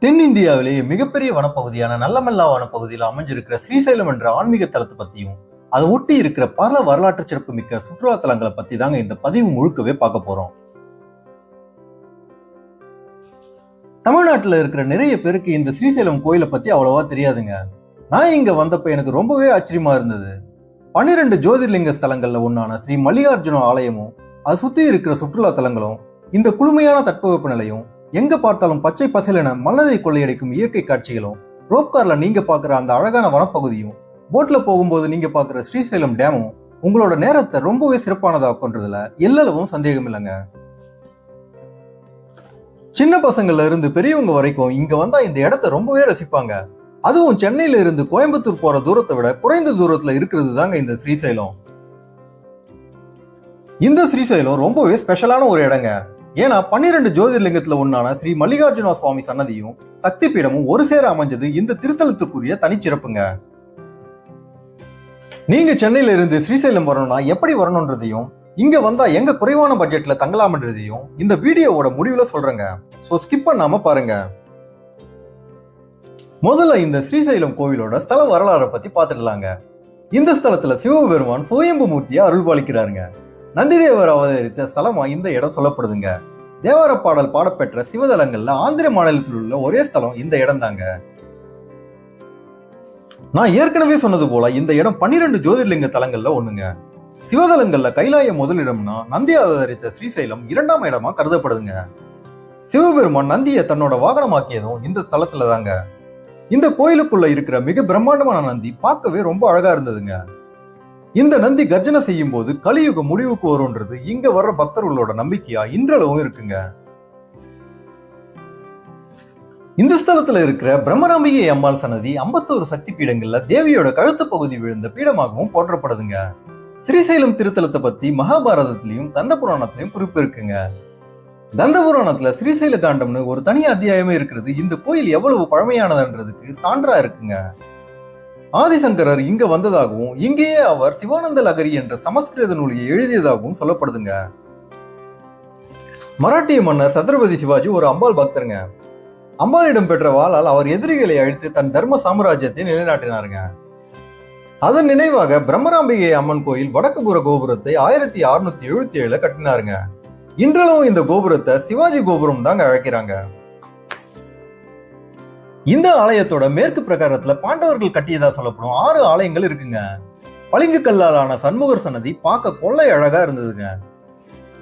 தென்னிந்தியாவிலேயே மிகப்பெரிய வனப்பகுதியான நல்லமல்லா வனப்பகுதியில் அமைஞ்சிருக்கிற ஸ்ரீசைலம் என்ற ஆன்மீக தலத்தை பத்தியும் அதை ஒட்டி இருக்கிற பல வரலாற்று சிறப்பு மிக்க சுற்றுலா தலங்களை பத்தி தாங்க இந்த பதிவு முழுக்கவே பார்க்க போறோம். தமிழ்நாட்டுல இருக்கிற நிறைய பேருக்கு இந்த ஸ்ரீசைலம் கோயிலை பத்தி அவ்வளவா தெரியாதுங்க. நான் இங்க வந்தப்ப எனக்கு ரொம்பவே ஆச்சரியமா இருந்தது. 12 ஜோதிர்லிங்க ஸ்தலங்கள்ல ஒன்னான ஸ்ரீ மல்லிகார்ஜுன ஆலயமும் அதை சுத்தி இருக்கிற சுற்றுலா தலங்களும் இந்த குளுமையான தட்பவெப்ப நிலையும் எங்க பார்த்தாலும் பச்சை பசலென மனதை கொள்ளையடிக்கும் இயற்கை காட்சிகளும் ரோப் கார்ல நீங்க பாக்குற அந்த அழகான வனப்பகுதியும் போட்ல போகும்போது நீங்க பாக்குற ஸ்ரீசைலம் டேமும் உங்களோட நேரத்தை ரொம்பவே சிறப்பானதாக்குன்றதுல எல்லளவும் சந்தேகம் இல்லைங்க. சின்ன பசங்கள்ல இருந்து பெரியவங்க வரைக்கும் இங்க வந்தா இந்த இடத்த ரொம்பவே ரசிப்பாங்க. அதுவும் சென்னையில இருந்து கோயம்புத்தூர் போற தூரத்தை விட குறைந்த தூரத்துல இருக்கிறது தாங்க இந்த ஸ்ரீசைலம். இந்த ஸ்ரீசைலம் ரொம்பவே ஸ்பெஷலான ஒரு இடங்க. ஏன்னா 12 ஜோதிர்லிங்கத்துல ஒன்னான ஸ்ரீ மல்லிகார்ஜுன சுவாமி சன்னதியும் சக்தி பீடமும் ஒரு சேர அமைஞ்சது இந்த திருத்தலத்துக்குரிய தனிச்சிறப்புங்க. நீங்க சென்னையில இருந்து ஸ்ரீசைலம் வரணும்னா எப்படி வரணும்ன்றதையும் இங்க வந்தா எங்க குறைவான பட்ஜெட்ல தங்கலாம்ன்றதையும் இந்த வீடியோவோட முடிவுல சொல்றேங்க. சோ ஸ்கிப் பண்ணாம பாருங்க. முதல்ல இந்த ஸ்ரீசைலம் கோவிலோட ஸ்தல வரலாறை பத்தி பாத்துடலாங்க. இந்த ஸ்தலத்துல சிவபெருமான் சுயம்பு மூர்த்தியா அருள்பாலிக்கிறாருங்க. நந்திதேவர் அவதரித்த ஸ்தலமா இந்த இடம் சொல்லப்படுதுங்க. தேவார பாடல் பாடப்பெற்ற சிவதலங்கள்ல ஆந்திர மாநிலத்தில் உள்ள ஒரே ஸ்தலம் இந்த இடம் தாங்க. நான் ஏற்கனவே சொன்னது போல இந்த இடம் 12 ஜோதிர்லிங்க தலங்கள்ல ஒண்ணுங்க. சிவதலங்கள்ல கைலாய முதலிடம்னா நந்தி அவதரித்த ஸ்ரீசைலம் 2ஆம் இடமா கருதப்படுதுங்க. சிவபெருமான் நந்தியை தன்னோட வாகனமாக்கியதும் இந்த ஸ்தலத்துல தாங்க. இந்த கோயிலுக்குள்ள இருக்கிற மிக பிரம்மாண்டமான நந்தி பார்க்கவே ரொம்ப அழகா இருந்ததுங்க. இந்த நந்தி கர்ஜனை செய்யும் போது கலியுக முடிவுக்கு வரும்ன்றது இங்க வர்ற பக்தர்களோட நம்பிக்கையா இன்றளவும் இருக்குங்க. இந்த ஸ்தலத்துல இருக்கிற பிரம்மராம்பிகை அம்மாள் சன்னதி 51 சக்தி பீடங்கள்ல தேவியோட கழுத்து பகுதி விழுந்த பீடமாகவும் போற்றப்படுதுங்க. ஸ்ரீசைலம் திருத்தலத்தை பத்தி மகாபாரதத்திலையும் கந்த புராணத்திலையும் குறிப்பு இருக்குங்க. கந்த புராணத்துல ஸ்ரீசைல காண்டம்னு ஒரு தனி அத்தியாயமே இருக்கிறது இந்த கோயில் எவ்வளவு பழமையானதுன்றதுக்கு சான்றா இருக்குங்க. ஆதிசங்கரர் இங்க வந்ததாகவும் இங்கேயே அவர் சிவானந்த லகரி என்ற சமஸ்கிருத நூலியை எழுதியதாகவும் சொல்லப்படுதுங்க. மராட்டிய மன்னர் சத்ரபதி சிவாஜி ஒரு அம்பாள் பக்தருங்க. அம்பாளிடம் பெற்ற வாளால் அவர் எதிரிகளை அழித்து தன் தர்ம சாம்ராஜ்யத்தை நிலைநாட்டினாருங்க. அதன் நினைவாக பிரம்மராம்பிகை அம்மன் கோயில் வடக்குபுற கோபுரத்தை 1677 கட்டினாருங்க. இன்றளவும் இந்த கோபுரத்தை சிவாஜி கோபுரம் தாங்க அழைக்கிறாங்க. இந்த ஆலயத்தோட மேற்கு பிரகாரத்துல பாண்டவர்கள் கட்டியதா சொல்லப்படும் 6 ஆலயங்கள் இருக்குங்க. பளிங்கு கல்லாலான சண்முகர் சன்னதி பார்க்க கொள்ளை அழகா இருந்ததுங்க.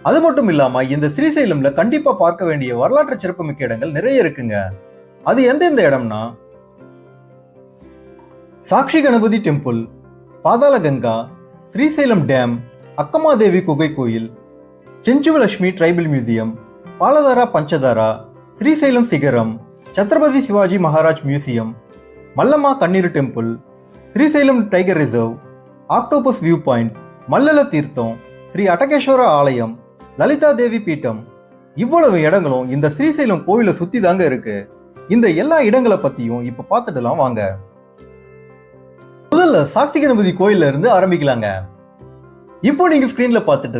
அது மட்டும் இல்லாம இந்த ஸ்ரீசைலம்ல கண்டிப்பா பார்க்க வேண்டிய வரலாற்று சிறப்புமிக்க இடங்கள் நிறைய இருக்குங்க. அது எந்தெந்த இடம்னா சாக்ஷி கணபதி டெம்பிள், பாதாள கங்கா, ஸ்ரீசைலம் டேம், அக்கமாதேவி குகை கோயில், செஞ்சுவலட்சுமி டிரைபல் மியூசியம், பாலதாரா பஞ்சதாரா, ஸ்ரீசைலம் சிகரம், Chhatrapati Shivaji Maharaj museum, Mallamma Kanneeru temple, Srisailam tiger reserve, octopus view point, Mallela Theertham, Sri அட்டகேஸ்வர ஆலயம், லலிதா தேவி பீட்டம், இவ்வளவு இடங்களும் இந்த ஸ்ரீசைலம் கோவிலை சுத்தி தாங்க இருக்கு. இந்த எல்லா இடங்களை பத்தியும் இப்ப பார்த்துடலாம் வாங்க. முதல்ல சாக்ஷி கணபதி கோயில்ல இருந்து ஆரம்பிக்கலாங்க. இப்போ நீங்க ஸ்கிரீன்ல பார்த்துட்டு